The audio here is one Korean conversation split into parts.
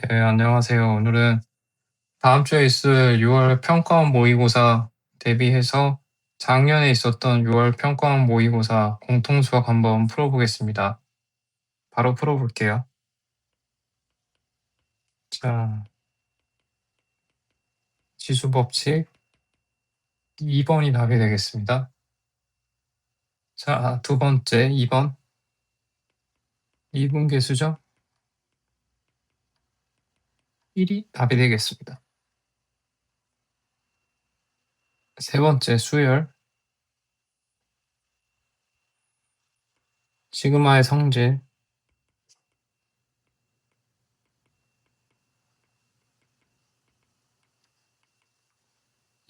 네, 안녕하세요. 오늘은 다음 주에 있을 6월 평가원 모의고사 대비해서 작년에 있었던 6월 평가원 모의고사 공통수학 한번 풀어보겠습니다. 바로 풀어볼게요. 자, 지수법칙 2번이 답이 되겠습니다. 자, 두 번째 2번. 이분계수죠? 1이 답이 되겠습니다. 세 번째 수열. 시그마의 성질.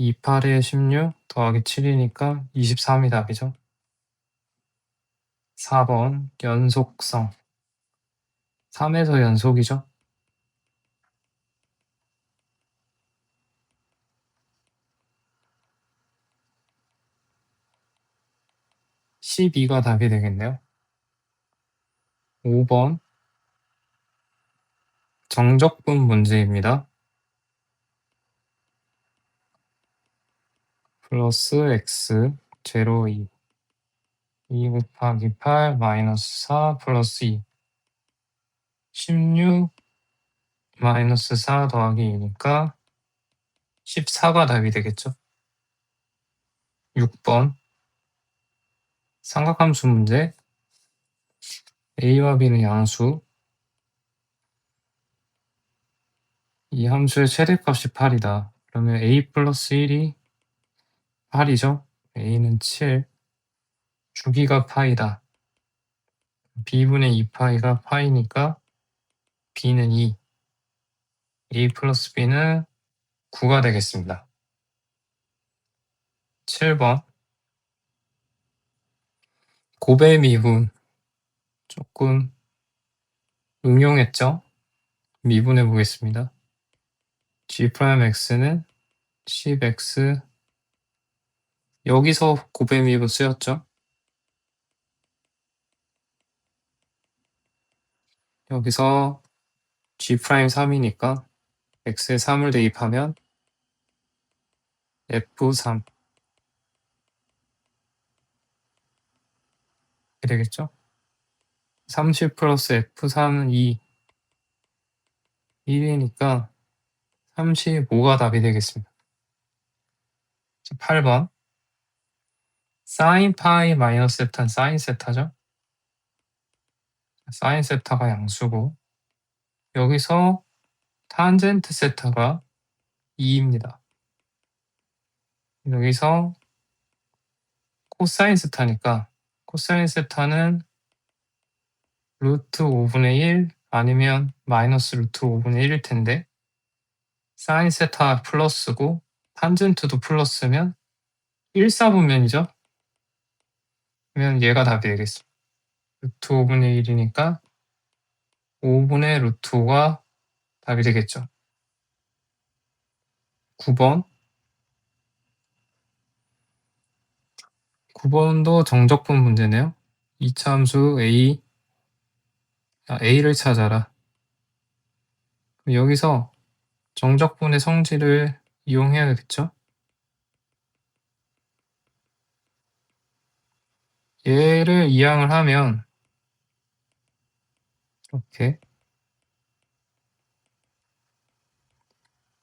28에 16 더하기 7이니까 23이 답이죠. 4번 연속성. 3에서 연속이죠. (12가) 답이 되겠네요. 5번 정적분 문제입니다. 플러스 x 제로 2 2 곱하기 8 마이너스 4 플러스 2 16 마이너스 4 더하기 2니까 14가 답이 되겠죠. 6번 삼각함수 문제. a와 b는 양수. 이 함수의 최대값이 8이다. 그러면 a 플러스 1이 8이죠. a는 7. 주기가 파이다. b분의 2파이가 파이니까 b는 2. a 플러스 b는 9가 되겠습니다. 7번 곱의 미분 조금 응용했죠? 미분해 보겠습니다. g'x는 10x. 여기서 곱의 미분 쓰였죠? 여기서 g'3이니까 x에 3을 대입하면 f3 이렇게 되겠죠? 30 플러스 f3은 2 1이니까 35가 답이 되겠습니다. 8번 사인 파이 마이너스 세타는 사인 세타죠? 사인 세타가 양수고 여기서 탄젠트 세타가 2입니다. 여기서 코사인 세타니까 코사인 세타는 루트 5분의 1 아니면 마이너스 루트 5분의 1일 텐데 사인 세타 플러스고 탄젠트도 플러스면 1사분면이죠. 그러면 얘가 답이 되겠습니다. 루트 5분의 1이니까 5분의 루트 5가 답이 되겠죠. 9번 9번도 정적분 문제네요. 이차 함수 a를 찾아라. 여기서 정적분의 성질을 이용해야겠죠? 얘를 이항을 하면 이렇게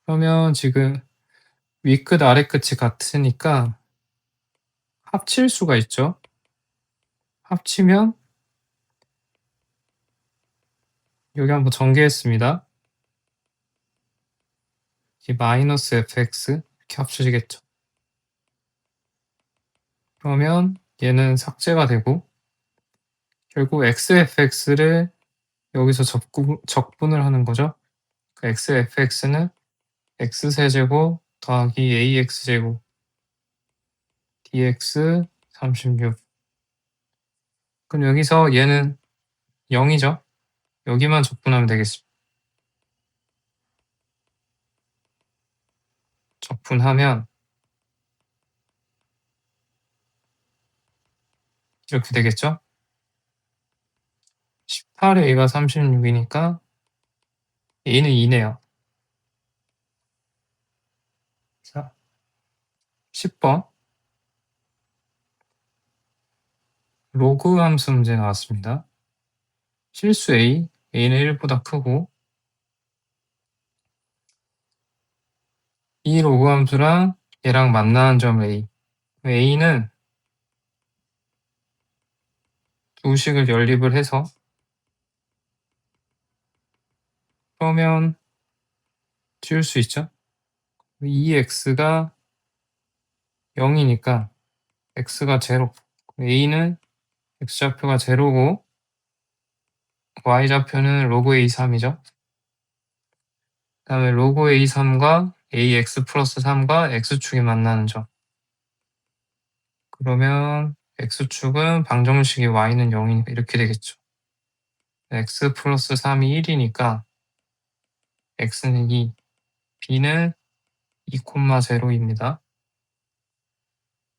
그러면 지금 위끝 아래끝이 같으니까 합칠 수가 있죠? 합치면 여기 한번 전개했습니다. 이 마이너스 fx 이렇게 합쳐지겠죠? 그러면 얘는 삭제가 되고 결국 xfx를 여기서 적분을 하는 거죠. 그 xfx는 x세제곱 더하기 ax제곱 dx 36. 그럼 여기서 얘는 0이죠. 여기만 적분하면 되겠습니다. 적분하면 이렇게 되겠죠. 18에 a가 36이니까 a는 2네요. 자, 10번 로그 함수 문제 나왔습니다. 실수 a는 1보다 크고 이 로그 함수랑 얘랑 만나는 점 a는 두 식을 연립을 해서 그러면 지울 수 있죠. 2x가 0이니까 x가 0, a는 x좌표가 0고 y좌표는 로그 a3이죠. 그 다음에 로그 a3과 ax 플러스 3과 x축이 만나는 점. 그러면 x축은 방정식이 y는 0이니까 이렇게 되겠죠. x 플러스 3이 1이니까 x는 2, b는 2,0입니다.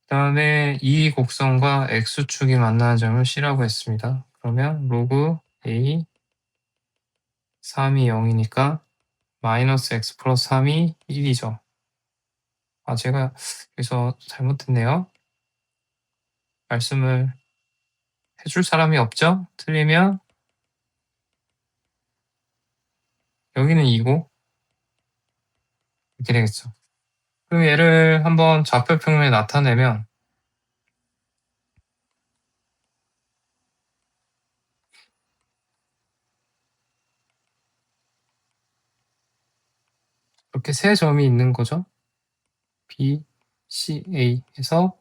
그 다음에 이 곡선과 x축이 만나는 점을 c라고 했습니다. 그러면 로그 a 3이 0이니까 마이너스 x 플러스 3이 1이죠. 아, 제가 여기서 잘못했네요. 말씀을 해줄 사람이 없죠? 틀리면 여기는 2고 이렇게 되겠죠. 그럼 얘를 한번 좌표 평면에 나타내면 이렇게 세 점이 있는 거죠. B, C, A 해서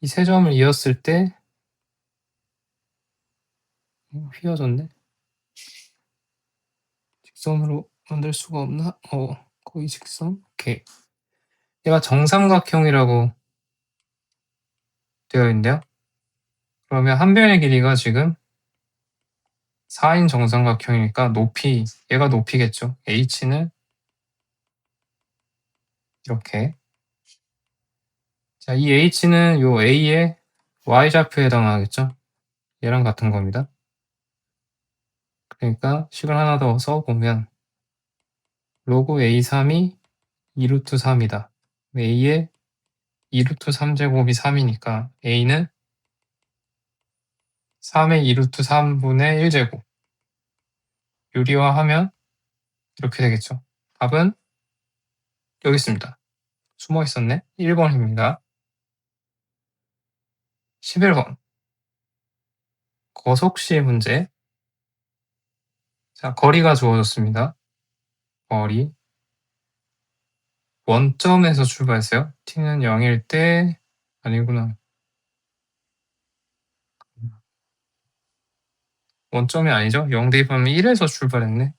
이 세 점을 이었을 때 휘어졌네. 직선으로 만들 수가 없나? 거의 직선? 오케이. 얘가 정삼각형이라고 되어 있는데요. 그러면 한 변의 길이가 지금 4인 정삼각형이니까 높이, 얘가 높이겠죠. h는 이렇게. 자, 이 h는 요 a의 y좌표에 해당하겠죠. 얘랑 같은 겁니다. 그러니까 식을 하나 더 써보면 로그 a3이 2루트 3이다. a의 2루트 3제곱이 3이니까 a는 3의 2루트 3분의 1제곱. 유리화하면 이렇게 되겠죠. 답은 여기 있습니다. 숨어 있었네. 1번입니다. 11번. 거속시 문제. 자, 거리가 주어졌습니다. 거리. 원점에서 출발했어요. t는 0일 때, 아니구나. 원점이 아니죠. 0 대입하면 1에서 출발했네.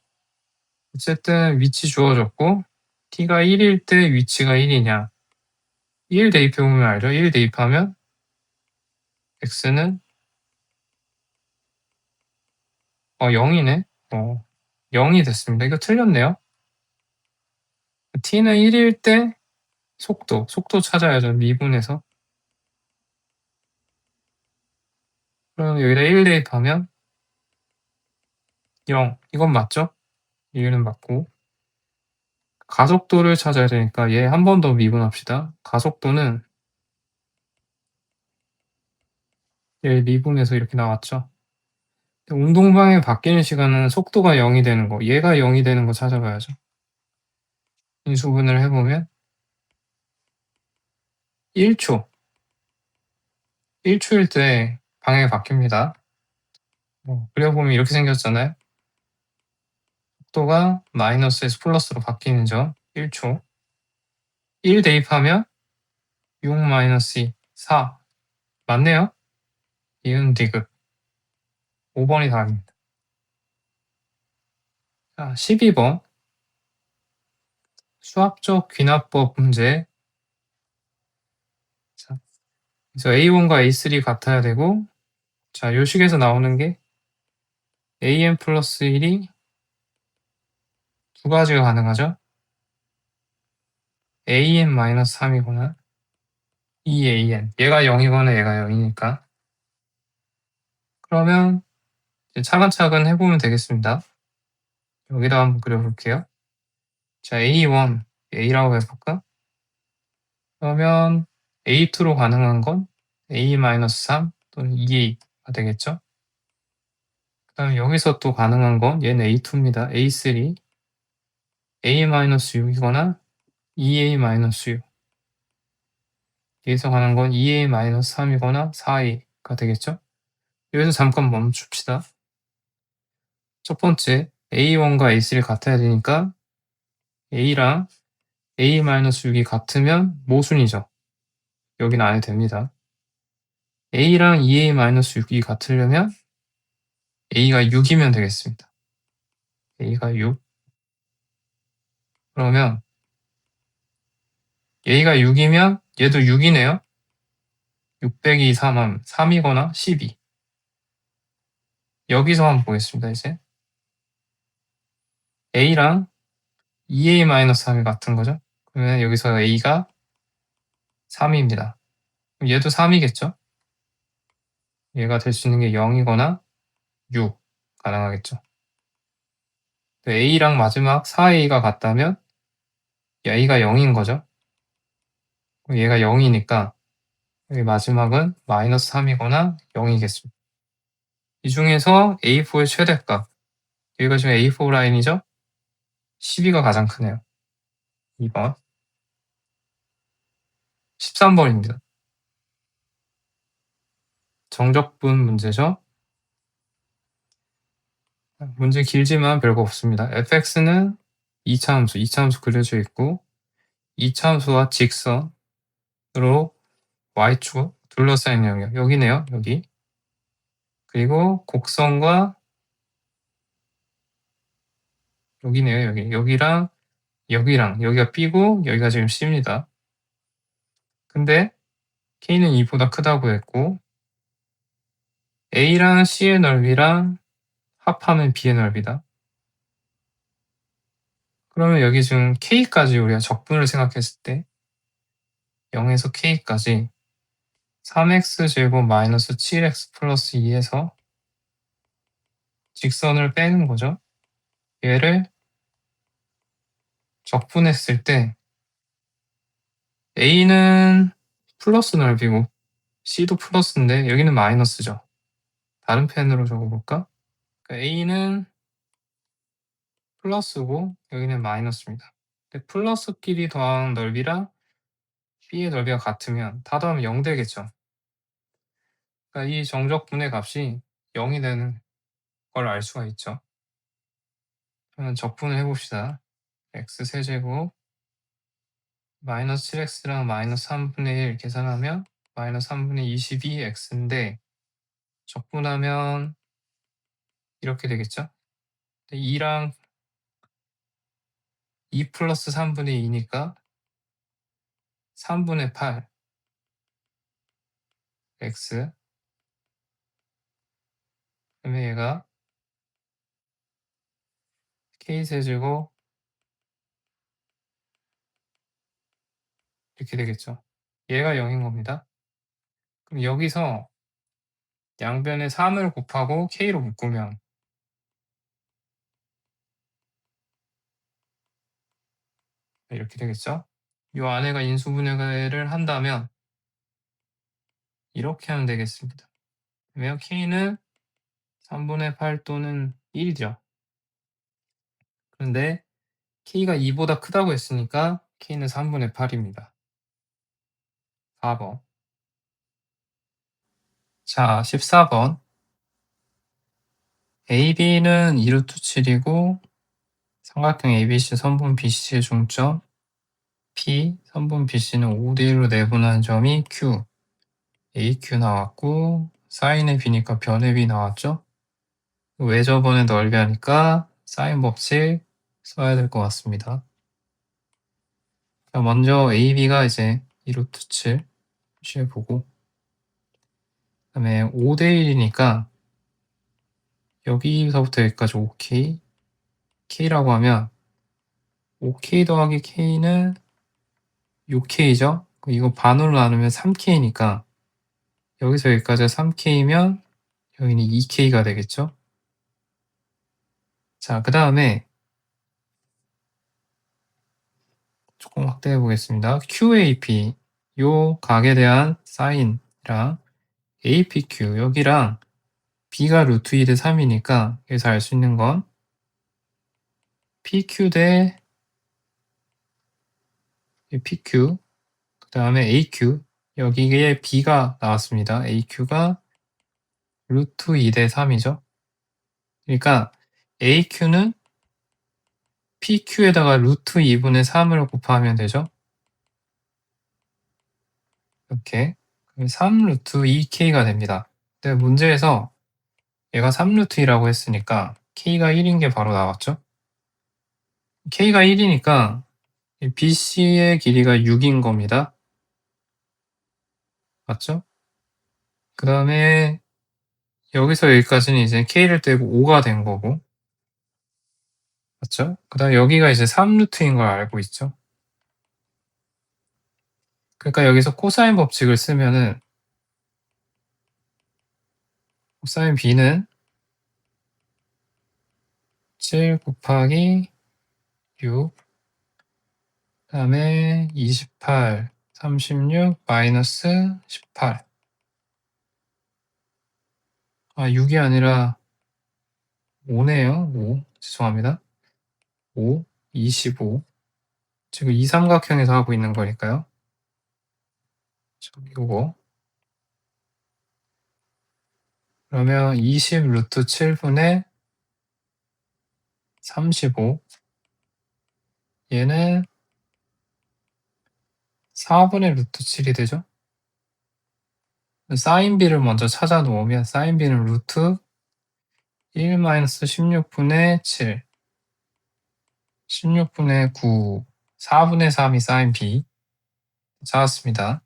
어쨌든 위치 주어졌고 t가 1일 때 위치가 1이냐. 1 대입해보면 알죠. 1 대입하면 x는 0이네. 0이 됐습니다. 이거 틀렸네요. t는 1일 때 속도 찾아야죠. 미분해서. 그럼 여기다 1 대입하면 0. 이건 맞죠? 1은 맞고. 가속도를 찾아야 되니까 얘 한 번 더 미분합시다. 가속도는 얘 미분해서 이렇게 나왔죠. 운동방향이 바뀌는 시간은 속도가 0이 되는 거, 얘가 0이 되는 거 찾아봐야죠. 인수분해를 해보면 1초. 1초일 때 방향이 바뀝니다. 그려보면 이렇게 생겼잖아요. 속도가 마이너스에서 플러스로 바뀌는 점 1초. 1 대입하면 6 마이너스 2, 4. 맞네요. 이은 디귿. 5번이 답입니다. 자, 12번. 수학적 귀납법 문제. 자, 그래서 A1과 A3 같아야 되고, 자, 요 식에서 나오는 게 AN 플러스 1이 두 가지가 가능하죠. AN 마이너스 3이거나 2AN. 얘가 0이거나 얘가 0이니까. 그러면 이제 차근차근 해보면 되겠습니다. 여기다 한번 그려볼게요. 자, A1, A라고 해볼까? 그러면 A2로 가능한 건 A-3 또는 2A가 되겠죠? 그 다음에 여기서 또 가능한 건 얘는 A2입니다. A3, A-6이거나 2A-6. 여기서 가능한 건 2A-3이거나 4A가 되겠죠? 여기서 잠깐 멈춥시다. 첫 번째, A1과 A3 같아야 되니까 A랑 A-6이 같으면 모순이죠. 여기는 안 해도 됩니다. A랑 2A-6이 같으려면 A가 6이면 되겠습니다. A가 6. 그러면 A가 6이면 얘도 6이네요. 6 빼기 3 하면 3이거나 12. 여기서 한번 보겠습니다. 이제 A랑 2A-3이 같은 거죠. 그러면 여기서 A가 3입니다. 그럼 얘도 3이겠죠? 얘가 될 수 있는 게 0이거나 6 가능하겠죠. A랑 마지막 4A가 같다면 A가 0인 거죠. 그럼 얘가 0이니까 여기 마지막은 마이너스 3이거나 0이겠습니다. 이 중에서 A4의 최대값, 여기가 지금 A4 라인이죠? 12가 가장 크네요. 2번. 13번입니다. 정적분 문제죠? 문제 길지만 별거 없습니다. fx는 2차함수 그려져 있고 2차함수와 직선으로 y축 둘러싸인 영역, 여기네요. 여기. 그리고 곡선과 여기네요. 여기랑 여기가 B고 여기가 지금 C입니다. 근데 K는 2보다 크다고 했고 A랑 C의 넓이랑 합하면 B의 넓이다. 그러면 여기 지금 K까지 우리가 적분을 생각했을 때 0에서 K까지 3x제곱 마이너스 7x 플러스 2에서 직선을 빼는 거죠. 얘를 적분했을 때 A는 플러스 넓이고 C도 플러스인데 여기는 마이너스죠. 다른 펜으로 적어볼까? 그러니까 A는 플러스고 여기는 마이너스입니다. 근데 플러스끼리 더한 넓이랑 B의 넓이가 같으면 다 더하면 0 되겠죠. 그러니까 이 정적분의 값이 0이 되는 걸 알 수가 있죠. 그러면 적분을 해봅시다. x 세제곱 마이너스 7x랑 마이너스 3분의 1 계산하면 마이너스 3분의 22x인데 적분하면 이렇게 되겠죠. 2랑 2 플러스 3분의 2니까 3분의 8 x 그러면 얘가 k세제곱 이렇게 되겠죠. 얘가 0인 겁니다. 그럼 여기서 양변에 3을 곱하고 k로 묶으면 이렇게 되겠죠. 이 안에가 인수분해를 한다면 이렇게 하면 되겠습니다. 그러면 k는 3분의 8 또는 1이죠. 그런데 k가 2보다 크다고 했으니까 k는 3분의 8입니다. 4번. 자, 14번. AB는 2루트 7이고 삼각형 ABC 선분 BC의 중점 P, 선분 BC는 5대1로 내분한 점이 Q, AQ 나왔고 사인의 B니까 변의 B 나왔죠? 왜 저번에 넓이 하니까 사인 법칙 써야 될 것 같습니다. 자, 먼저 AB가 이제 2루트 7 표시해보고 그 다음에 5대1이니까 여기서부터 여기까지 5K K라고 하면 5K 더하기 K는 6K죠? 이거 반으로 나누면 3K니까 여기서 여기까지 3K면 여기는 2K가 되겠죠? 자, 그 다음에 조금 확대해 보겠습니다. QAP 요 각에 대한 사인이랑 APQ 여기랑 B가 루트 2 대 3이니까 여기서 알 수 있는 건 PQ 대 PQ 그 다음에 AQ 여기에 B가 나왔습니다. AQ가 루트 2 대 3이죠. 그러니까 AQ는 PQ에다가 루트 2분의 3을 곱하면 되죠. 이렇게 3 루트 2K가 됩니다. 근데 문제에서 얘가 3 루트 2라고 했으니까 K가 1인 게 바로 나왔죠. K가 1이니까 BC의 길이가 6인 겁니다. 맞죠? 그 다음에 여기서 여기까지는 이제 K를 떼고 5가 된 거고 맞죠? 그 다음에 여기가 이제 3 루트인 걸 알고 있죠. 그러니까 여기서 코사인 법칙을 쓰면은 코사인 B는 7 곱하기 6 그다음에 28, 36 마이너스 18 6이 아니라 5네요. 5 죄송합니다. 5, 25 지금 이 삼각형에서 하고 있는 거니까요. 요거 그러면 20 루트 7분의 35 얘는 4분의 루트 7이 되죠. 사인 B를 먼저 찾아 놓으면 사인 B는 루트 1 마이너스 16분의 7 16분의 9 4분의 3이 사인 B 찾았습니다.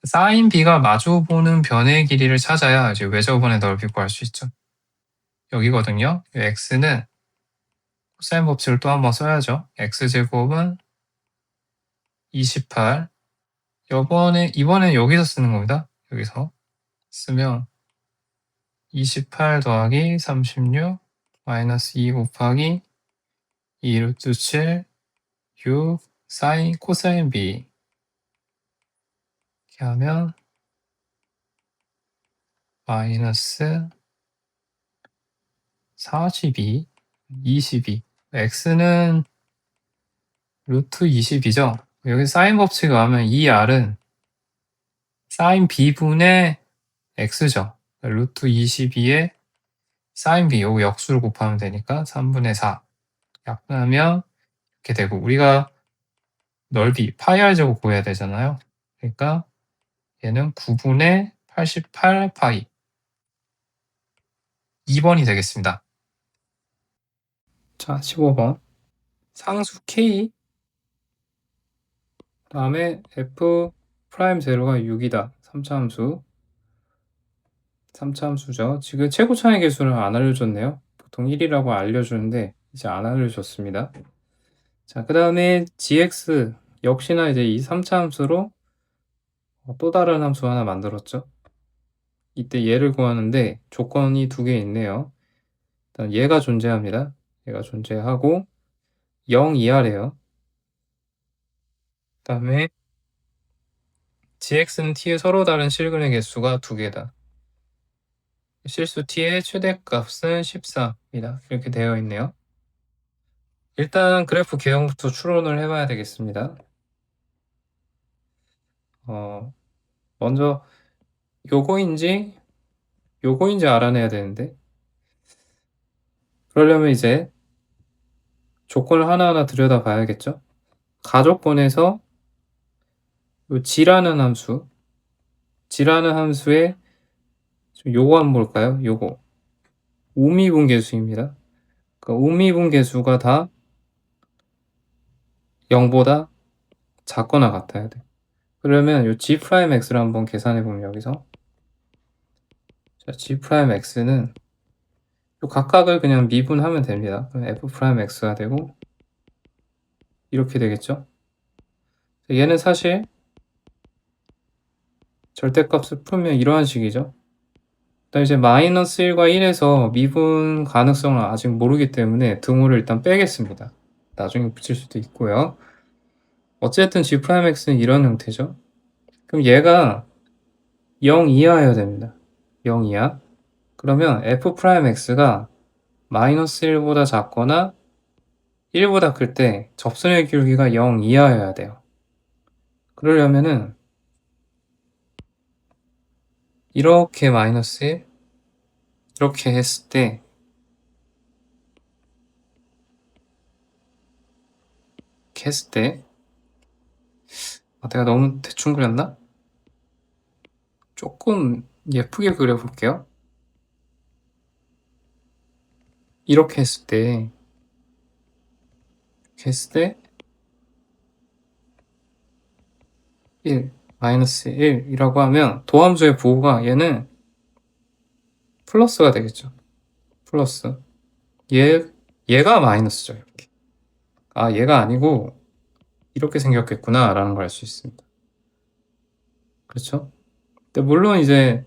사인 B가 마주보는 변의 길이를 찾아야 이제 외접원의 넓이 구할 수 있죠. 여기거든요. x는 코사인 법칙을 또 한번 써야죠. x제곱은 28 이번엔 여기서 쓰는 겁니다. 여기서 쓰면 28 더하기 36 마이너스 2 곱하기 2 루트 7 6 사인 코사인 B 이렇게 하면 마이너스 42 22 x는 루트 20이죠. 여기 사인 법칙을 하면 이 r은 사인 b분의 x죠. 루트 22에 사인 b 요거 역수를 곱하면 되니까 3분의 4 약분하면 이렇게 되고 우리가 넓이 파이 r 제곱 구해야 되잖아요. 그러니까 얘는 9분의 88 파이 2번이 되겠습니다. 자, 15번 상수 k 다음에 f 프라임 제로가 6이다. 3차함수죠. 지금 최고차의 개수는 안 알려줬네요. 보통 1이라고 알려주는데 이제 안 알려줬습니다. 자, 그 다음에 gx 역시나 이제 이 3차함수로 또 다른 함수 하나 만들었죠. 이때 얘를 구하는데 조건이 두 개 있네요. 일단 얘가 존재합니다. 얘가 존재하고 0 이하래요. 그 다음에 gx는 t의 서로 다른 실근의 개수가 두 개다. 실수 t의 최대값은 14입니다. 이렇게 되어 있네요. 일단 그래프 개형부터 추론을 해봐야 되겠습니다. 먼저 요거인지 알아내야 되는데 그러려면 이제 조건을 하나하나 들여다 봐야겠죠. 가조건에서 요 g라는 함수의 요거 한번 볼까요? 요거 우미분계수입니다. 그 우미분계수가 다 0보다 작거나 같아야 돼. 그러면 요 g'x를 한번 계산해 보면 여기서 자, g'x는 요 각각을 그냥 미분하면 됩니다. 그럼 f'x가 되고 이렇게 되겠죠. 얘는 사실 절대값을 풀면 이러한 식이죠. 일단 이제 마이너스 1과 1에서 미분 가능성을 아직 모르기 때문에 등호를 일단 빼겠습니다. 나중에 붙일 수도 있고요. 어쨌든 G'X는 이런 형태죠. 그럼 얘가 0 이하여야 됩니다. 0 이하. 그러면 F'X가 마이너스 1보다 작거나 1보다 클 때 접선의 기울기가 0 이하여야 돼요. 그러려면은 이렇게 마이너스 1 이렇게 했을 때 이렇게 했을 때 내가 너무 대충 그렸나? 조금 예쁘게 그려볼게요. 이렇게 했을 때 이렇게 했을 때 1, 마이너스 1이라고 하면 도함수의 부호가 얘는 플러스가 되겠죠. 플러스. 얘가 마이너스죠. 이렇게. 얘가 아니고 이렇게 생겼겠구나 라는 걸 알 수 있습니다. 그렇죠? 근데 물론 이제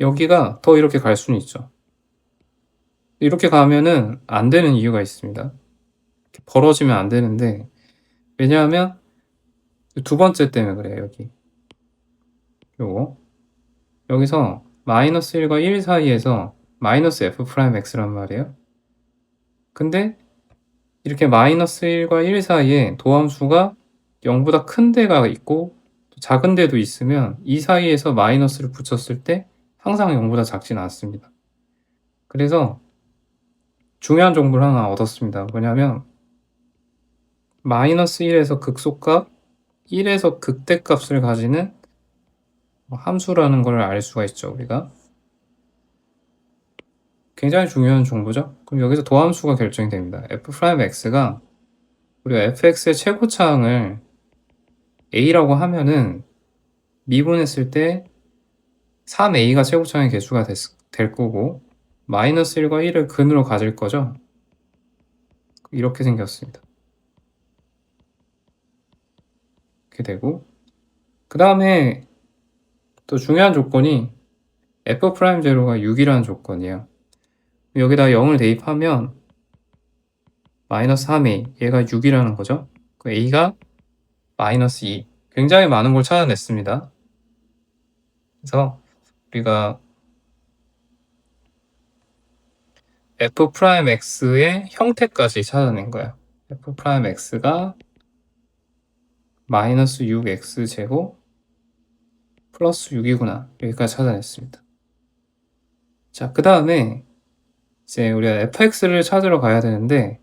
여기가 더 이렇게 갈 수는 있죠. 이렇게 가면은 안 되는 이유가 있습니다. 이렇게 벌어지면 안 되는데 왜냐하면 두 번째 때문에 그래요. 여기 요거 여기서 마이너스 1과 1 사이에서 마이너스 F'X란 말이에요. 근데 이렇게 마이너스 1과 1 사이에 도함수가 0보다 큰 데가 있고 작은 데도 있으면 이 사이에서 마이너스를 붙였을 때 항상 0보다 작지는 않습니다. 그래서 중요한 정보를 하나 얻었습니다. 뭐냐면 마이너스 1에서 극소값, 1에서 극대값을 가지는 함수라는 걸 알 수가 있죠. 우리가 굉장히 중요한 정보죠. 그럼 여기서 도함수가 결정이 됩니다. F'X가 우리가 fx의 최고차항을 a라고 하면은 미분했을 때 3a가 최고차항의 개수가 될 거고 마이너스 1과 1을 근으로 가질 거죠. 이렇게 생겼습니다. 이렇게 되고 그 다음에 또 중요한 조건이 F'제로가 6이라는 조건이에요. 여기다 0을 대입하면 마이너스 3a 얘가 6이라는 거죠. 그 a가 마이너스 2 굉장히 많은 걸 찾아냈습니다. 그래서 우리가 F'X의 형태까지 찾아낸 거예요. F'X가 마이너스 6x제곱 플러스 6이구나. 여기까지 찾아냈습니다. 자, 그 다음에 이제 우리가 fx를 찾으러 가야 되는데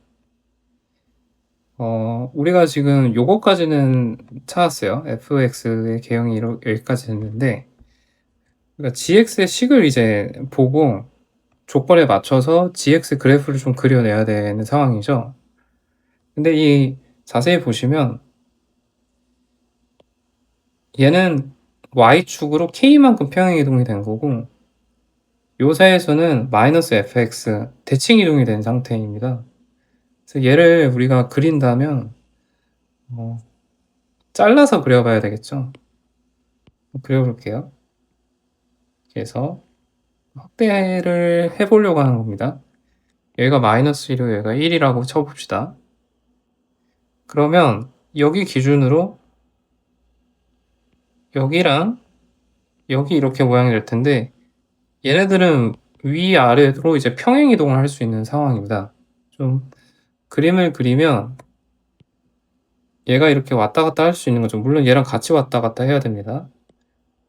우리가 지금 요거까지는 찾았어요. fx의 개형이 여기까지 됐는데 그러니까 gx의 식을 이제 보고 조건에 맞춰서 gx 그래프를 좀 그려내야 되는 상황이죠. 근데 이 자세히 보시면 얘는 y축으로 k만큼 평행 이동이 된 거고 요사에서는 마이너스 fx 대칭 이동이 된 상태입니다. 그래서 얘를 우리가 그린다면 잘라서 그려봐야 되겠죠. 그려볼게요. 그래서 확대를 해보려고 하는 겁니다. 여기가 마이너스 1이고 여기가 1이라고 쳐봅시다. 그러면 여기 기준으로 여기랑 여기 이렇게 모양이 될 텐데 얘네들은 위아래로 이제 평행 이동을 할 수 있는 상황입니다. 좀 그림을 그리면 얘가 이렇게 왔다 갔다 할 수 있는 거죠. 물론 얘랑 같이 왔다 갔다 해야 됩니다.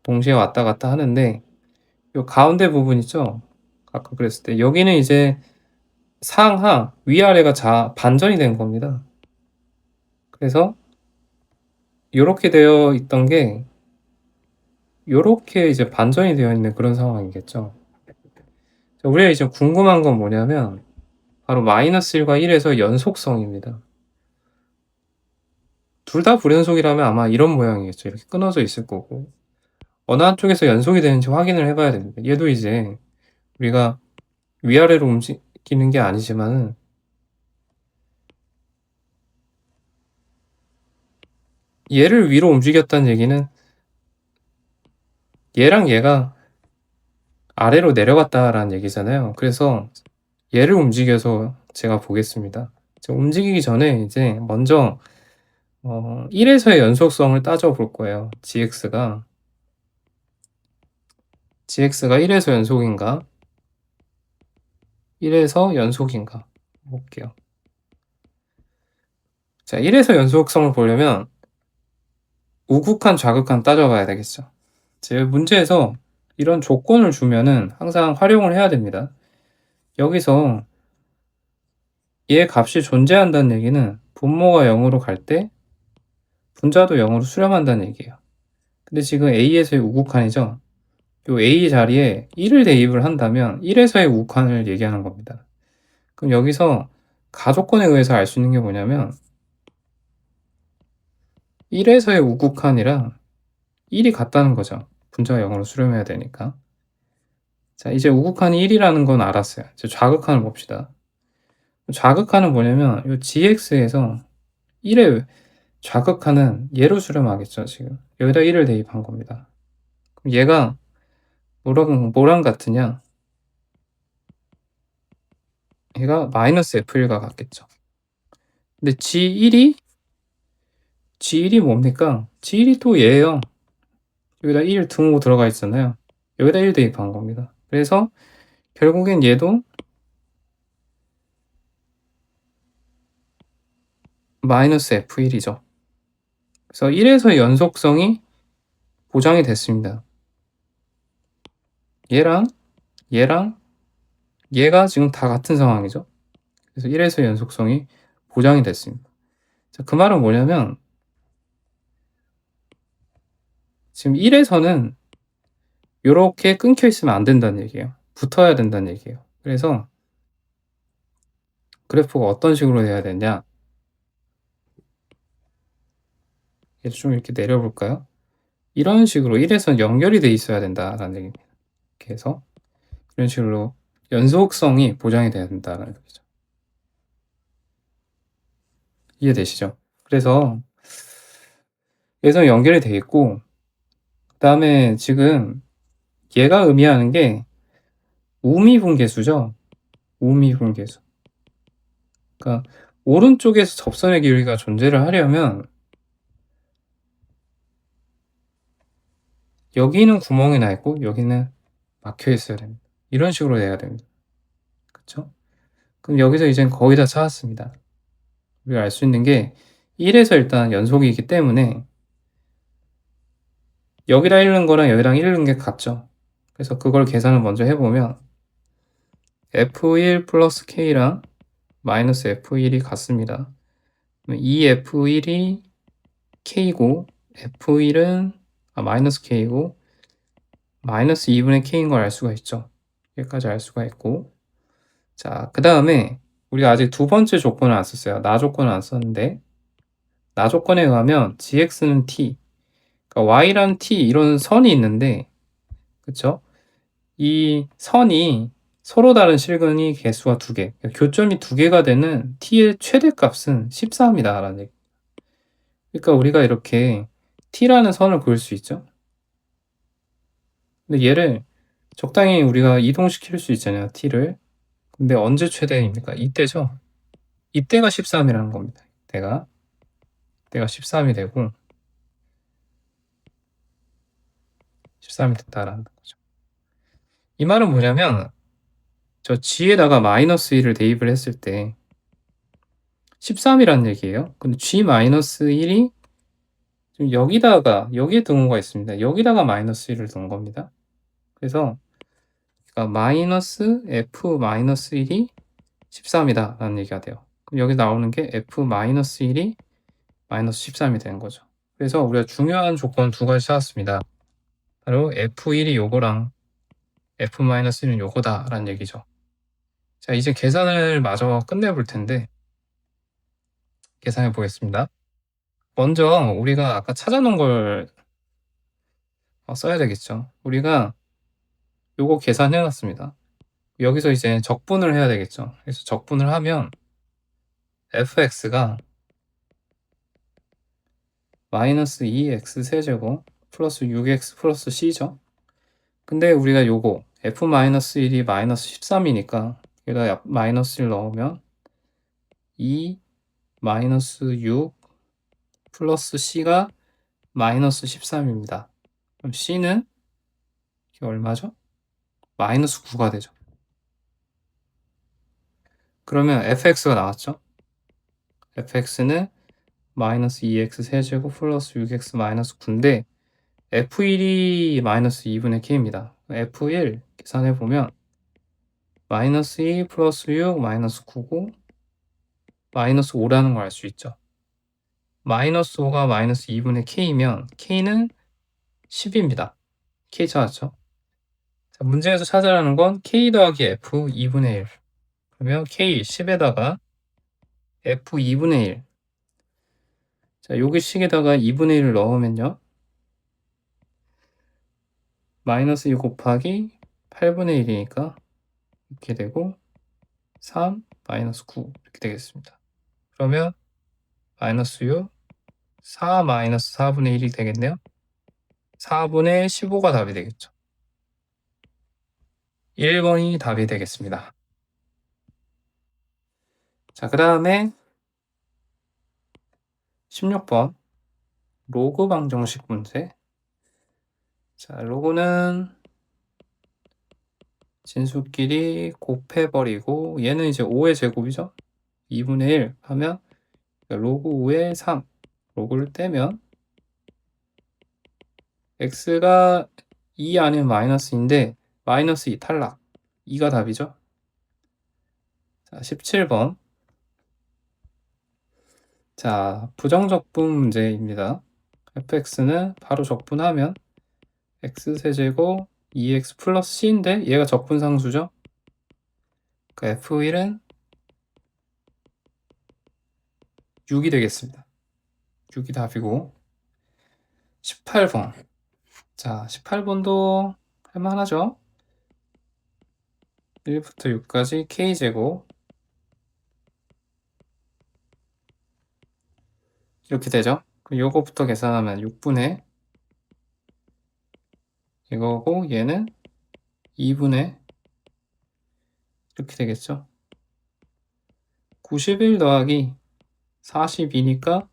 동시에 왔다 갔다 하는데 요 가운데 부분 있죠? 아까 그랬을 때 여기는 이제 상하 위아래가 반전이 된 겁니다. 그래서 요렇게 되어 있던 게 요렇게 이제 반전이 되어 있는 그런 상황이겠죠. 우리가 이제 궁금한 건 뭐냐면 바로 마이너스 1과 1에서 연속성입니다. 둘 다 불연속이라면 아마 이런 모양이겠죠. 이렇게 끊어져 있을 거고 어느 한쪽에서 연속이 되는지 확인을 해봐야 됩니다. 얘도 이제 우리가 위아래로 움직이는 게 아니지만은 얘를 위로 움직였다는 얘기는 얘랑 얘가 아래로 내려갔다라는 얘기잖아요. 그래서 얘를 움직여서 제가 보겠습니다. 움직이기 전에 이제 먼저 1에서의 연속성을 따져 볼 거예요. gx가 1에서 연속인가? 1에서 연속인가? 볼게요. 자, 1에서 연속성을 보려면 우극한, 좌극한 따져봐야 되겠죠. 제 문제에서 이런 조건을 주면은 항상 활용을 해야 됩니다. 여기서 얘 값이 존재한다는 얘기는 분모가 0으로 갈 때 분자도 0으로 수렴한다는 얘기예요. 근데 지금 A에서의 우극한이죠. 요 A 자리에 1을 대입을 한다면 1에서의 우극한을 얘기하는 겁니다. 그럼 여기서 가조건에 의해서 알 수 있는 게 뭐냐면 1에서의 우극한이랑 1이 같다는 거죠. 분자가 0으로 수렴해야 되니까. 자, 이제 우극한이 1이라는 건 알았어요. 이제 좌극한을 봅시다. 좌극한은 뭐냐면 요 gx에서 1의 좌극한은 얘로 수렴하겠죠, 지금. 여기다 1을 대입한 겁니다. 그럼 얘가 뭐랑 같으냐? 얘가 마이너스 F1과 같겠죠. 근데 G1이 뭡니까? G1이 또 얘예요. 여기다 1 등호 들어가 있잖아요. 여기다 1 대입한 겁니다. 그래서 결국엔 얘도 마이너스 F1이죠. 그래서 1에서의 연속성이 보장이 됐습니다. 얘랑 얘가 지금 다 같은 상황이죠. 그래서 1에서의 연속성이 보장이 됐습니다. 자, 그 말은 뭐냐면 지금 1에서는 이렇게 끊겨 있으면 안 된다는 얘기예요. 붙어야 된다는 얘기예요. 그래서 그래프가 어떤 식으로 돼야 되냐? 얘를 좀 이렇게 내려볼까요? 이런 식으로 1에서는 연결이 돼 있어야 된다라는 얘기입니다. 이렇게 해서 이런 식으로 연속성이 보장이 돼야 된다는 얘기죠. 이해되시죠? 그래서 얘에서 연결이 돼 있고 그 다음에 지금 얘가 의미하는 게 우미분계수죠. 우미분계수. 그러니까 오른쪽에서 접선의 기울기가 존재를 하려면 여기는 구멍이 나 있고 여기는 막혀 있어야 됩니다. 이런 식으로 돼야 됩니다. 그쵸? 그럼 여기서 이젠 거의 다 찾았습니다. 우리가 알 수 있는 게 1에서 일단 연속이기 때문에 여기다 1 넣은 거랑 여기랑 1 넣은 게 같죠. 그래서 그걸 계산을 먼저 해보면 F1 플러스 K랑 마이너스 F1이 같습니다. 2F1이 K고 F1은 마이너스 K고 마이너스 2분의 K인 걸 알 수가 있죠. 여기까지 알 수가 있고 자, 그 다음에 우리가 아직 두 번째 조건을 안 썼어요. 나 조건을 안 썼는데 나 조건에 의하면 gx는 t 그러니까 y랑 t 이런 선이 있는데 그쵸? 이 선이 서로 다른 실근이 개수가 2개 그러니까 교점이 2개가 되는 t의 최대값은 14입니다 라는 얘기. 그러니까 우리가 이렇게 t라는 선을 그을 수 있죠. 근데 얘를 적당히 우리가 이동시킬 수 있잖아요 t를. 근데 언제 최대입니까? 이때죠. 이때가 13이라는 겁니다. 이때가 13이 되고 13이 됐다라는 거죠. 이 말은 뭐냐면 저 g에다가 마이너스 1을 대입을 했을 때 13이라는 얘기예요. 근데 g-1이 지금 여기다가 여기에 등호가 있습니다. 여기다가 마이너스 1을 둔 겁니다. 그래서 그러니까 마이너스 f-1이 13이다 라는 얘기가 돼요. 그럼 여기 나오는 게 f-1이 마이너스 13이 되는 거죠. 그래서 우리가 중요한 조건 두 가지 찾았습니다. 바로 f1이 요거랑 f-1은 요거다 라는 얘기죠. 자, 이제 계산을 마저 끝내볼 텐데 계산해 보겠습니다. 먼저 우리가 아까 찾아놓은 걸 써야 되겠죠. 우리가 요거 계산해 놨습니다. 여기서 이제 적분을 해야 되겠죠. 그래서 적분을 하면 fx가 마이너스 2x 세제곱 플러스 6x 플러스 c죠. 근데 우리가 요거 f-1이 마이너스 13이니까 여기다 마이너스 1 넣으면 2 마이너스 6 플러스 C가 마이너스 13입니다. 그럼 C는 이게 얼마죠? 마이너스 9가 되죠. 그러면 fx가 나왔죠? fx는 마이너스 2x 세제곱 플러스 6x 마이너스 9인데 f1이 마이너스 2분의 k입니다. f1 계산해보면 마이너스 2 플러스 6 마이너스 9고 마이너스 5라는 걸 알 수 있죠. 마이너스 5가 마이너스 2분의 k면 k는 10입니다. k 찾았죠? 자, 문제에서 찾으라는 건 k 더하기 f 2분의 1. 그러면 k 10에다가 f 2분의 1. 자, 여기 식에다가 2분의 1을 넣으면요. 마이너스 2 곱하기 8분의 1이니까 이렇게 되고 3 마이너스 9 이렇게 되겠습니다. 그러면 마이너스 6 4 마이너스 4분의 1이 되겠네요. 4분의 15가 답이 되겠죠. 1번이 답이 되겠습니다. 자, 그 다음에 16번 로그 방정식 문제. 자, 로그는 진수끼리 곱해버리고 얘는 이제 5의 제곱이죠. 2분의 1 하면 로그 5의 3 로그를 떼면 x가 2 아니면 마이너스인데 마이너스 2 탈락 2가 답이죠. 자, 17번. 자, 부정적분 문제입니다. fx는 바로 적분하면 x세제곱 2x 플러스 c인데 얘가 적분상수죠. 그러니까 f1은 6이 되겠습니다. 6이 답이고 18번. 자, 18번도 할만하죠. 1부터 6까지 k제곱 이렇게 되죠. 그럼 요거부터 계산하면 6분의 이거고 얘는 2분의 이렇게 되겠죠. 91 더하기 42니까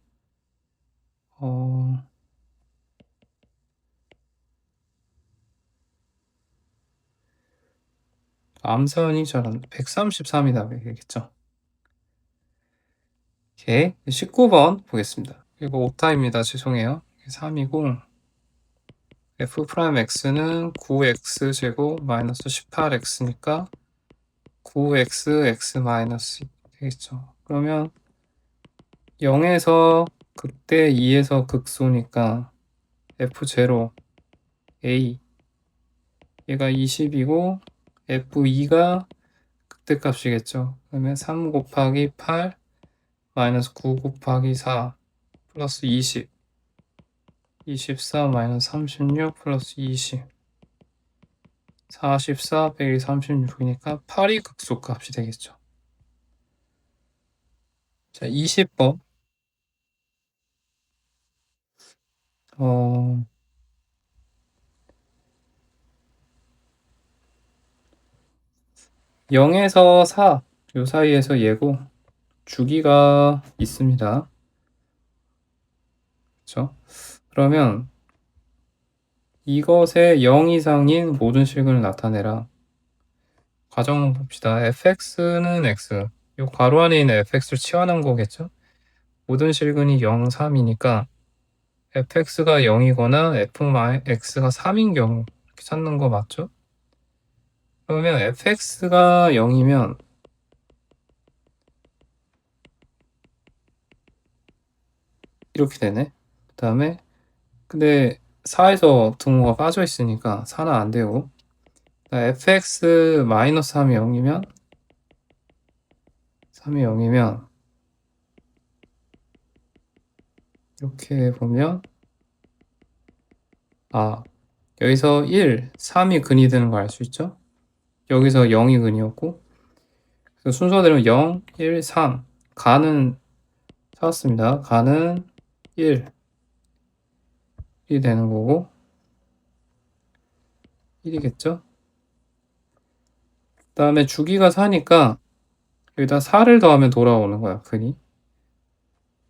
암산이 잘 안, 133이 답이겠죠. 오케이. 19번 보겠습니다. 이거 오타입니다. 죄송해요. 3이고 f'x는 9x 제곱 마이너스 18x니까 9x x 마이너스 되겠죠. 그러면 0에서 극대 2에서 극소니까 f0 a 얘가 20이고 f2가 극대값이겠죠. 그러면 3 곱하기 8 마이너스 9 곱하기 4 플러스 20 24 마이너스 36 플러스 20 44 빼기 36이니까 8이 극소값이 되겠죠. 자, 20번. 0에서 4, 요 사이에서 얘고 주기가 있습니다. 그렇죠? 그러면 이것의 0 이상인 모든 실근을 나타내라. 과정 봅시다. fx는 x, 요 괄호 안에 있는 fx를 치환한 거겠죠? 모든 실근이 0, 3이니까 fx가 0이거나 fx가 3인 경우 이렇게 찾는 거 맞죠? 그러면 fx가 0이면 이렇게 되네. 그 다음에 근데 4에서 등호가 빠져 있으니까 4는 안 되고 fx-3이 0이면 3이 0이면 이렇게 보면 여기서 1, 3이 근이 되는 거 알 수 있죠? 여기서 0이 근이었고 그래서 순서대로 0, 1, 3 가는 찾았습니다. 가는 1이 되는 거고 1이겠죠? 그 다음에 주기가 4니까 여기다 4를 더하면 돌아오는 거야, 근이.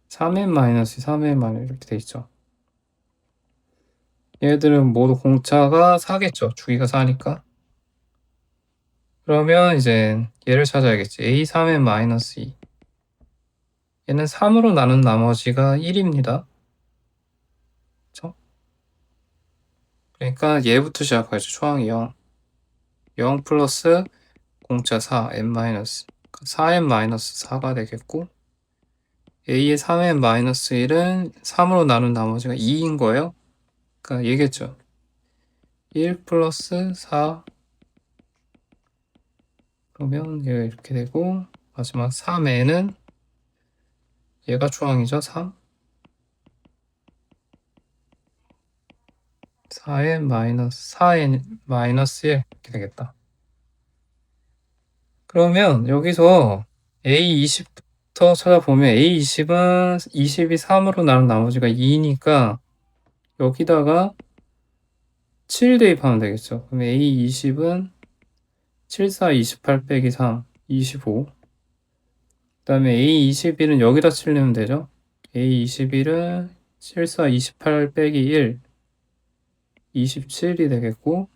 3n-2, 3n- 이렇게 돼 있죠. 얘들은 모두 공차가 4겠죠. 주기가 4니까. 그러면 이제 얘를 찾아야겠지. a 3n-2. 얘는 3으로 나눈 나머지가 1입니다. 그쵸? 그러니까 얘부터 시작하죠. 초항이 0. 0 플러스 공차 4, n-. 4n-4가 되겠고, a의 3n-1은 3으로 나눈 나머지가 2인 거예요. 그러니까 얘겠죠. 1 플러스 4, 그러면 얘가 이렇게 되고, 마지막 3n은 얘가 초항이죠. 3. 4n-1 이렇게 되겠다. 그러면 여기서 A20부터 찾아보면 A20은 20이 3으로 나눈 나머지가 2니까 여기다가 7 대입하면 되겠죠. 그럼 A20은 7, 4, 28 빼기 3, 25. 그 다음에 A21은 여기다 7 내면 되죠. A21은 7, 4, 28 빼기 1, 27이 되겠고,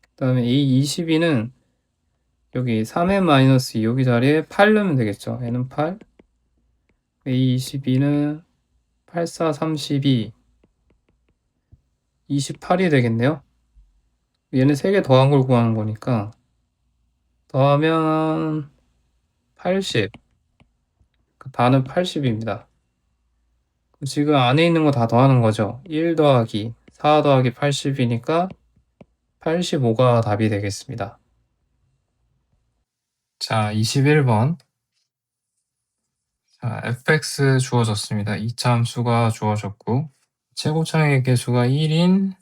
그 다음에 A22는 여기 3n-2 여기 자리에 8 넣으면 되겠죠. 얘는 8. A22는 8, 4, 32, 28이 되겠네요. 얘는 3개 더한 걸 구하는 거니까 더하면 80. 다는 80입니다. 지금 안에 있는 거 다 더하는 거죠. 1 더하기 4 더하기 80이니까 85가 답이 되겠습니다. 자, 21번. 자, fx 주어졌습니다. 2차 함수가 주어졌고, 최고차의 개수가 1인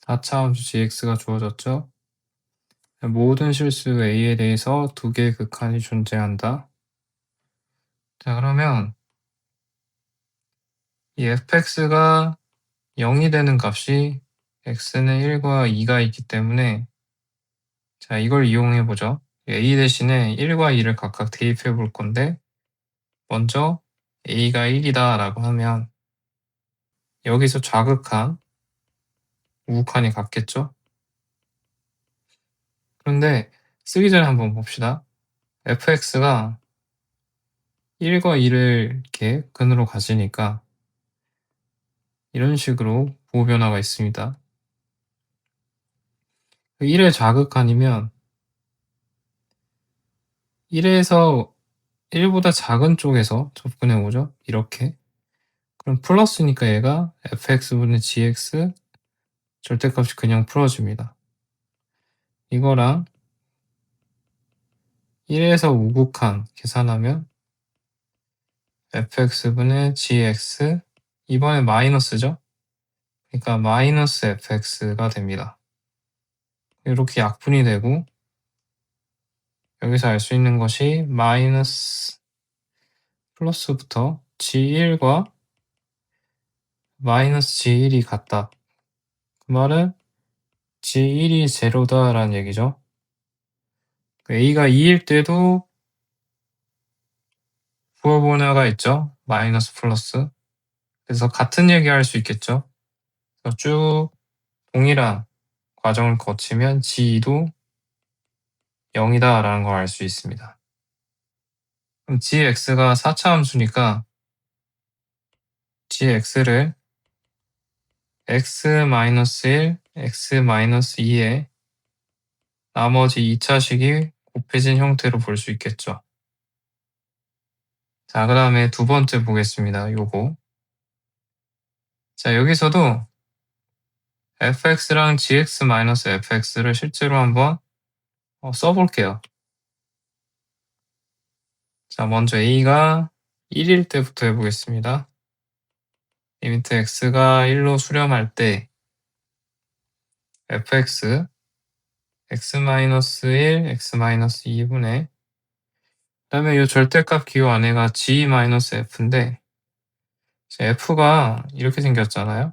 4차 함수 gx가 주어졌죠. 모든 실수 a에 대해서 두 개의 극한이 존재한다. 자, 그러면 이 fx가 0이 되는 값이 x는 1과 2가 있기 때문에, 자, 이걸 이용해 보죠. a 대신에 1과 2를 각각 대입해 볼 건데, 먼저 a가 1이다 라고 하면 여기서 좌극한, 우극한이 같겠죠? 그런데 쓰기 전에 한번 봅시다. fx가 1과 2를 이렇게 근으로 가지니까 이런 식으로 부호 변화가 있습니다. 1의 좌극한이면 1에서 1보다 작은 쪽에서 접근해 오죠. 이렇게. 그럼 플러스니까 얘가 fx분의 gx 절대값이 그냥 풀어집니다. 이거랑 1에서 우극한 계산하면 fx분의 gx, 이번에 마이너스죠. 그러니까 마이너스 fx가 됩니다. 이렇게 약분이 되고, 여기서 알 수 있는 것이 마이너스 플러스부터 g1과 마이너스 g1이 같다. 그 말은 g1이 제로다라는 얘기죠. a가 2일 때도 부호 변화가 있죠. 마이너스 플러스. 그래서 같은 얘기 할 수 있겠죠. 그래서 쭉 동일한 과정을 거치면 g2도 0이다 라는 걸 알 수 있습니다. 그럼 gx가 4차 함수니까 gx를 x-1, x-2에 나머지 2차식이 곱해진 형태로 볼 수 있겠죠. 자, 그 다음에 두 번째 보겠습니다. 요거. 자, 여기서도 fx랑 gx-fx를 실제로 한번 써볼게요. 자, 먼저 a가 1일 때부터 해보겠습니다. 리미트 x가 1로 수렴할 때 fx x-1, x-2분의, 그 다음에 이 절대값 기호 안에가 g-f인데 f가 이렇게 생겼잖아요.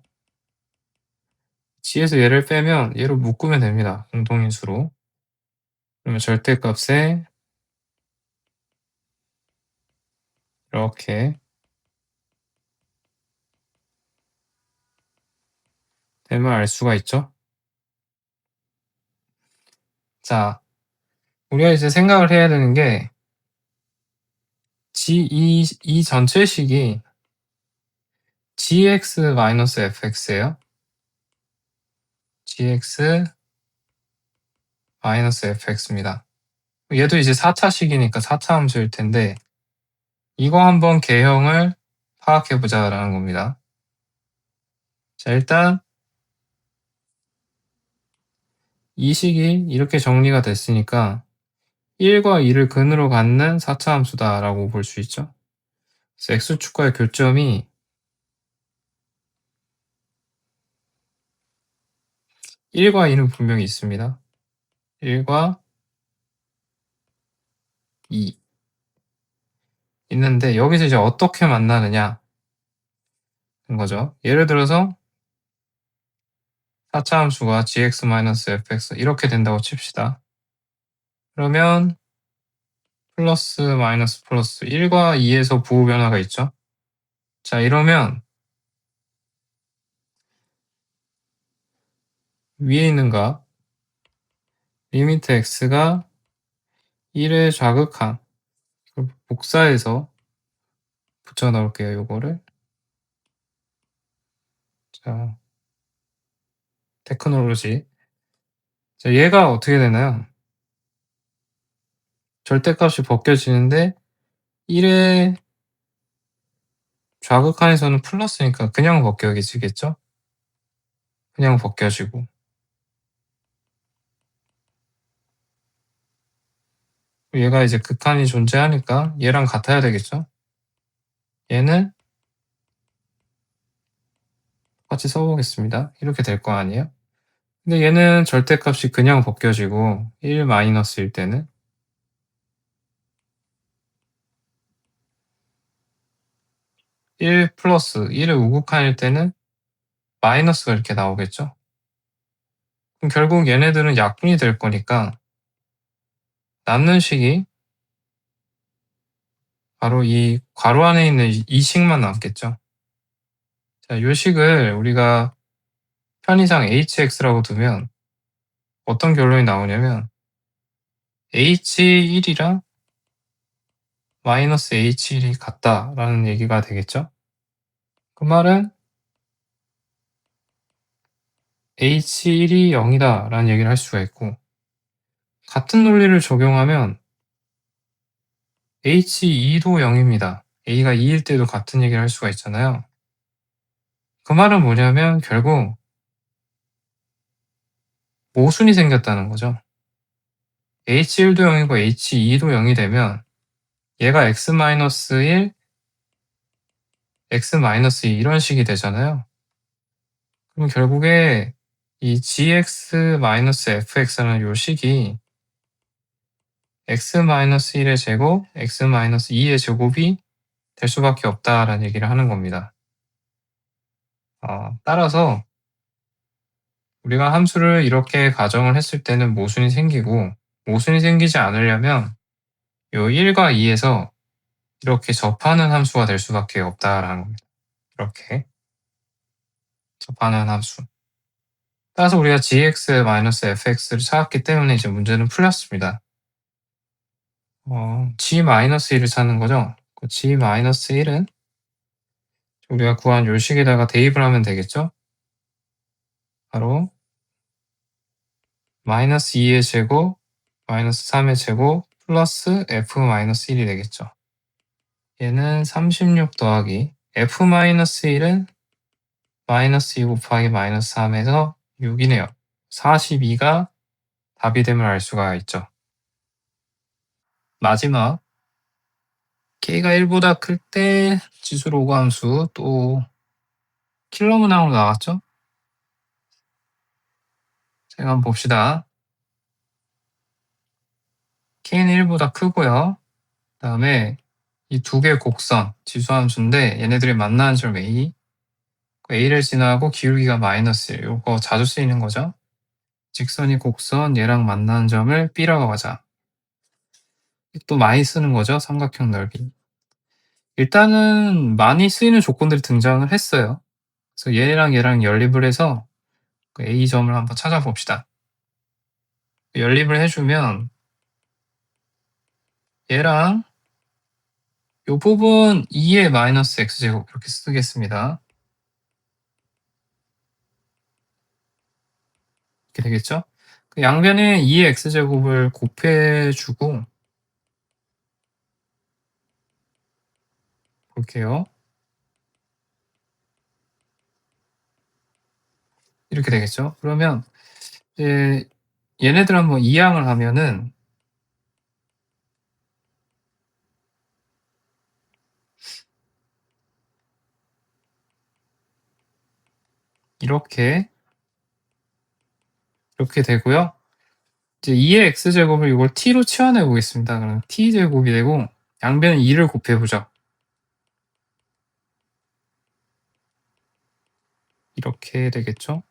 g에서 얘를 빼면 얘로 묶으면 됩니다. 공동인수로. 그러면 절대값에 이렇게 되면 알 수가 있죠. 자, 우리가 이제 생각을 해야 되는 게 이 전체 식이 gx-fx예요. gx-fx입니다. 얘도 이제 4차식이니까 4차 함수일 텐데 이거 한번 개형을 파악해 보자라는 겁니다. 자, 일단 이 식이 이렇게 정리가 됐으니까 1과 2를 근으로 갖는 4차 함수다라고 볼 수 있죠. 그래서 x축과의 교점이 1과 2는 분명히 있습니다. 1과 2 있는데 여기서 이제 어떻게 만나느냐 는 거죠. 예를 들어서 4차 함수가 gx-fx 이렇게 된다고 칩시다. 그러면 플러스 마이너스 플러스 1과 2에서 부호 변화가 있죠. 자, 이러면 위에 있는 값 리미트 x가 1의 좌극한 복사해서 붙여 넣을게요. 요거를. 자, 테크놀로지. 자, 얘가 어떻게 되나요? 절대값이 벗겨지는데 1의 좌극한에서는 플러스니까 그냥 벗겨지겠죠? 그냥 벗겨지고. 얘가 이제 극한이 존재하니까 얘랑 같아야 되겠죠? 얘는 같이 써보겠습니다. 이렇게 될 거 아니에요? 근데 얘는 절대값이 그냥 벗겨지고 1 마이너스일 때는 1 플러스 1의 우극한일 때는 마이너스가 이렇게 나오겠죠? 그럼 결국 얘네들은 약분이 될 거니까 남는 식이 바로 이 괄호 안에 있는 이 식만 남겠죠. 자, 요 식을 우리가 편의상 hx라고 두면 어떤 결론이 나오냐면 h1이랑 마이너스 h1이 같다라는 얘기가 되겠죠. 그 말은 h1이 0이다라는 얘기를 할 수가 있고 같은 논리를 적용하면 h2도 0입니다. a가 2일 때도 같은 얘기를 할 수가 있잖아요. 그 말은 뭐냐면 결국 모순이 생겼다는 거죠. h1도 0이고 h2도 0이 되면 얘가 x-1, x-2 이런 식이 되잖아요. 그럼 결국에 이 gx-fx라는 요 식이 x-1의 제곱, x-2의 제곱이 될 수밖에 없다라는 얘기를 하는 겁니다. 따라서 우리가 함수를 이렇게 가정을 했을 때는 모순이 생기고 모순이 생기지 않으려면 요 1과 2에서 이렇게 접하는 함수가 될 수밖에 없다라는 겁니다. 이렇게 접하는 함수. 따라서 우리가 gx-fx를 찾았기 때문에 이제 문제는 풀렸습니다. g-1을 찾는 거죠. 그 g-1은 우리가 구한 요 식에다가 대입을 하면 되겠죠. 바로 마이너스 2의 제곱, 마이너스 3의 제곱, 플러스 f-1이 되겠죠. 얘는 36 더하기 f-1은 마이너스 2 곱하기 마이너스 3에서 6이네요. 42가 답이 됨을 알 수가 있죠. 마지막 k가 1보다 클 때 지수 로그 함수 또 킬러 문항으로 나왔죠? 자, 한번 봅시다. k는 1보다 크고요. 그 다음에 이 두 개의 곡선 지수 함수인데 얘네들이 만나는 점 A, A를 지나고 기울기가 마이너스 1, 요거 자주 쓰이는 거죠. 직선이 곡선 얘랑 만나는 점을 B라고 하자. 또 많이 쓰는 거죠. 삼각형 넓이. 일단은 많이 쓰이는 조건들이 등장을 했어요. 그래서 얘랑 얘랑 연립을 해서 그 A점을 한번 찾아봅시다. 연립을 해 주면 얘랑 요 부분 2의 마이너스 x제곱 이렇게 쓰겠습니다. 이렇게 되겠죠? 그 양변에 2의 x제곱을 곱해 주고 볼게요. 이렇게 되겠죠? 그러면 이제 얘네들 한번 이항을 하면은 이렇게 되고요. 이제 2의 x제곱을 이걸 t로 치환해 보겠습니다. 그럼 t제곱이 되고 양변은 2를 곱해 보죠. 이렇게 되겠죠?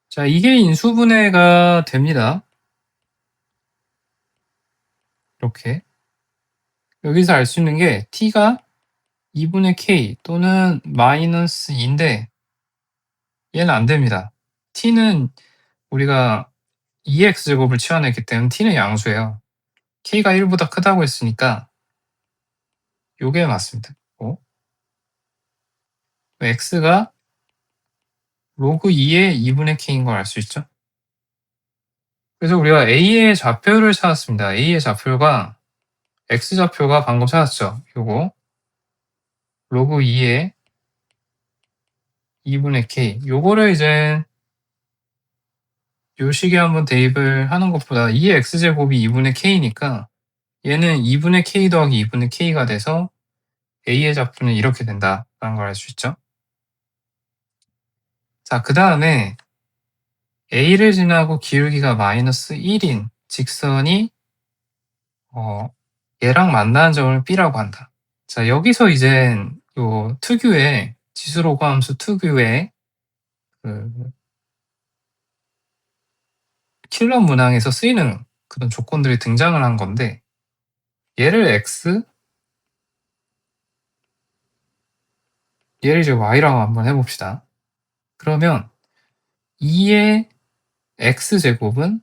자, 이게 인수분해가 됩니다. 이렇게. 여기서 알 수 있는 게 t가 2분의 k 또는 마이너스 2인데 얘는 안 됩니다. t는 우리가 2x제곱을 치환했기 때문에 t는 양수예요. k가 1보다 크다고 했으니까 요게 맞습니다. x가 로그 2의 2분의 k인 걸 알 수 있죠. 그래서 우리가 a의 좌표를 찾았습니다. a의 좌표가 x좌표가 방금 찾았죠. 요거 로그 2의 2분의 k 요거를 이제 요 식에 한번 대입을 하는 것보다 2의 x제곱이 2분의 k니까 얘는 2분의 k 더하기 2분의 k가 돼서 a의 좌표는 이렇게 된다라는 걸 알 수 있죠. 자, 그 다음에 a를 지나고 기울기가 마이너스 1인 직선이 얘랑 만나는 점을 b라고 한다. 자, 여기서 이젠 요 특유의 지수로그 함수 특유의 그 킬러 문항에서 쓰이는 그런 조건들이 등장을 한 건데 얘를 x, 얘를 이제 y라고 한번 해봅시다. 그러면 2의 x제곱은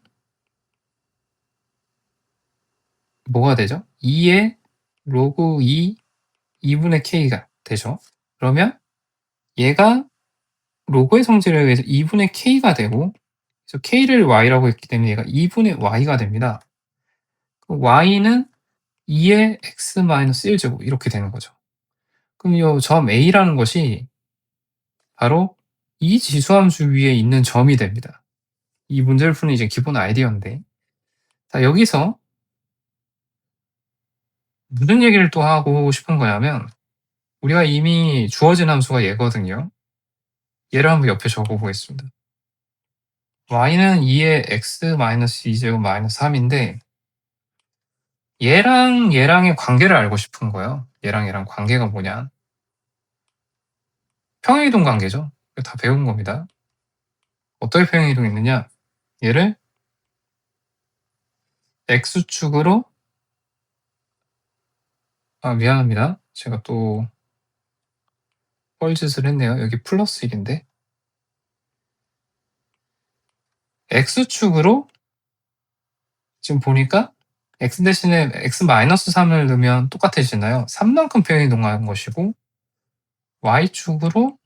뭐가 되죠? 2의 로그 2, 2분의 k가 되죠. 그러면 얘가 로그의 성질에 의해서 2분의 k가 되고 그래서 k를 y라고 했기 때문에 얘가 2분의 y가 됩니다. y는 2의 x-1제곱 이렇게 되는 거죠. 그럼 이 점 a라는 것이 바로 이 지수함수 위에 있는 점이 됩니다. 이 문제를 푸는 이제 기본 아이디어인데 자, 여기서 무슨 얘기를 또 하고 싶은 거냐면 우리가 이미 주어진 함수가 얘거든요. 얘를 한번 옆에 적어 보겠습니다. y는 2의 x-2제곱 마이너스 3인데 얘랑 얘랑의 관계를 알고 싶은 거예요. 얘랑 얘랑 관계가 뭐냐? 평행이동 관계죠. 다 배운 겁니다. 어떻게 평행이동이 있느냐? 얘를 x축으로 미안합니다. 제가 또 뻘짓을 했네요. 여기 플러스 1인데 x축으로 지금 보니까 x 대신에 x-3을 넣으면 똑같아지나요? 3만큼 평행이동하는 것이고 y축으로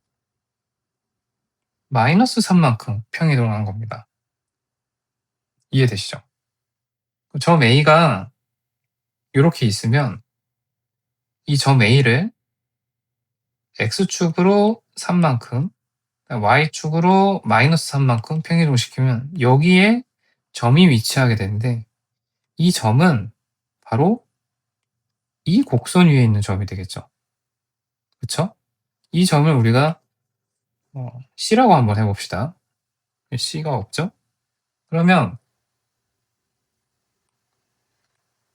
마이너스 3만큼 평행이동하는 겁니다. 이해되시죠? 점 A가 이렇게 있으면 이 점 A를 x축으로 3만큼 y축으로 마이너스 3만큼 평행이동시키면 여기에 점이 위치하게 되는데 이 점은 바로 이 곡선 위에 있는 점이 되겠죠. 그쵸? 이 점을 우리가 C라고 한번 해봅시다. C가 없죠? 그러면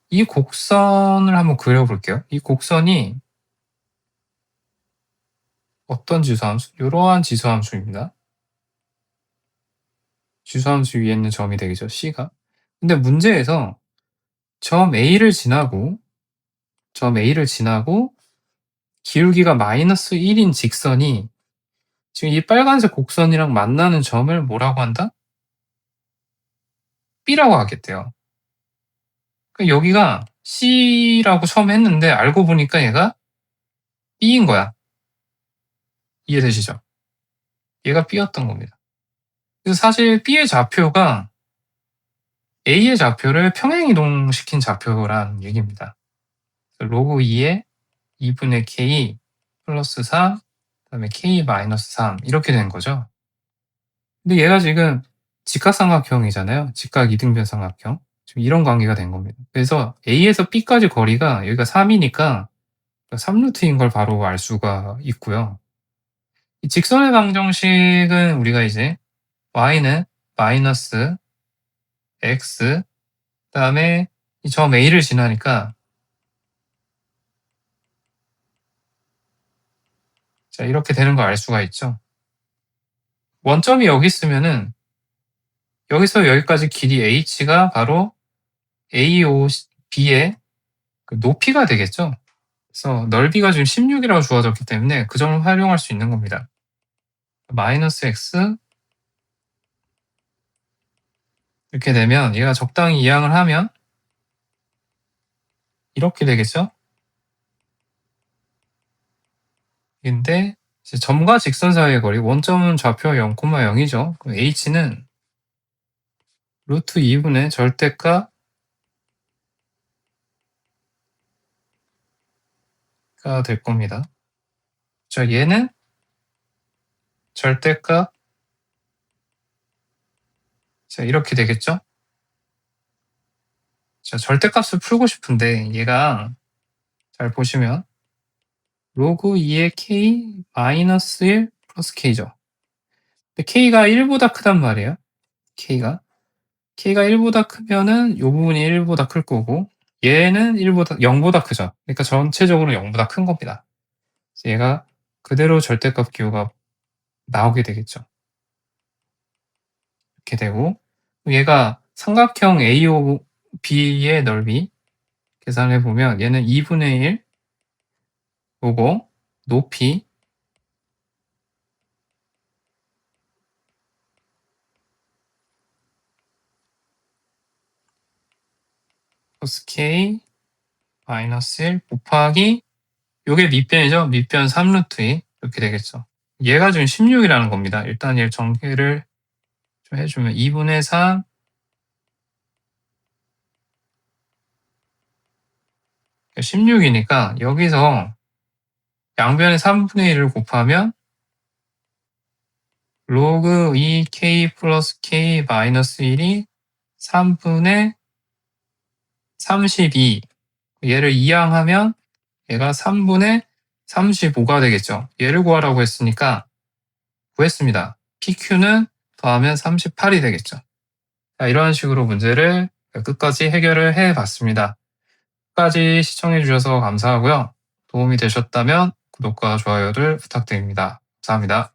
이 곡선을 한번 그려볼게요. 이 곡선이 어떤 지수함수? 이러한 지수함수입니다. 지수함수 위에 있는 점이 되겠죠, C가. 근데 문제에서 점 A를 지나고 기울기가 마이너스 1인 직선이 지금 이 빨간색 곡선이랑 만나는 점을 뭐라고 한다? B라고 하겠대요. 여기가 C라고 처음 했는데 알고 보니까 얘가 B인 거야. 이해되시죠? 얘가 B였던 겁니다. 그래서 사실 B의 좌표가 A의 좌표를 평행 이동시킨 좌표란 얘기입니다. 로그 2에 2분의 K 플러스 4, 그다음에 K 마이너스 3 이렇게 된 거죠. 근데 얘가 지금 직각삼각형이잖아요. 직각 이등변 삼각형. 지금 이런 관계가 된 겁니다. 그래서 A에서 B까지 거리가 여기가 3이니까 3루트인 걸 바로 알 수가 있고요. 이 직선의 방정식은 우리가 이제 y는 마이너스 x 그다음에 이 점 A를 지나니까 자 이렇게 되는 걸 알 수가 있죠. 원점이 여기 있으면은 여기서 여기까지 길이 h가 바로 AOB의 그 높이가 되겠죠. 그래서 넓이가 지금 16이라고 주어졌기 때문에 그 점을 활용할 수 있는 겁니다. 마이너스 x 이렇게 되면 얘가 적당히 이항을 하면 이렇게 되겠죠. 근데 이제 점과 직선 사이의 거리, 원점은 좌표 0,0이죠. h는 루트 2분의 절대값 가 될 겁니다. 자, 얘는 절대값 자 이렇게 되겠죠? 자, 절대값을 풀고 싶은데 얘가 잘 보시면 로그 2의 k 마이너스 1 플러스 k죠. 근데 k가 1보다 크단 말이에요. k가 1보다 크면은 이 부분이 1보다 클 거고 얘는 0보다 크죠. 그러니까 전체적으로 0보다 큰 겁니다. 얘가 그대로 절대값 기호가 나오게 되겠죠. 이렇게 되고 얘가 삼각형 AOB의 넓이 계산해 보면 얘는 2분의 1 오고 높이 플러스 K 마이너스 1 곱하기 요게 밑변이죠. 밑변 3루트 2 이렇게 되겠죠. 얘가 지금 16이라는 겁니다. 일단 얘 전개를 좀 해주면 2분의 3 16이니까 여기서 양변에 3분의 1을 곱하면 로그 2k 플러스 k 마이너스 1이 3분의 32 얘를 이항하면 얘가 3분의 35가 되겠죠. 얘를 구하라고 했으니까 구했습니다. PQ는 더하면 38이 되겠죠. 자, 이런 식으로 문제를 끝까지 해결을 해봤습니다. 끝까지 시청해주셔서 감사하고요. 도움이 되셨다면 구독과 좋아요를 부탁드립니다. 감사합니다.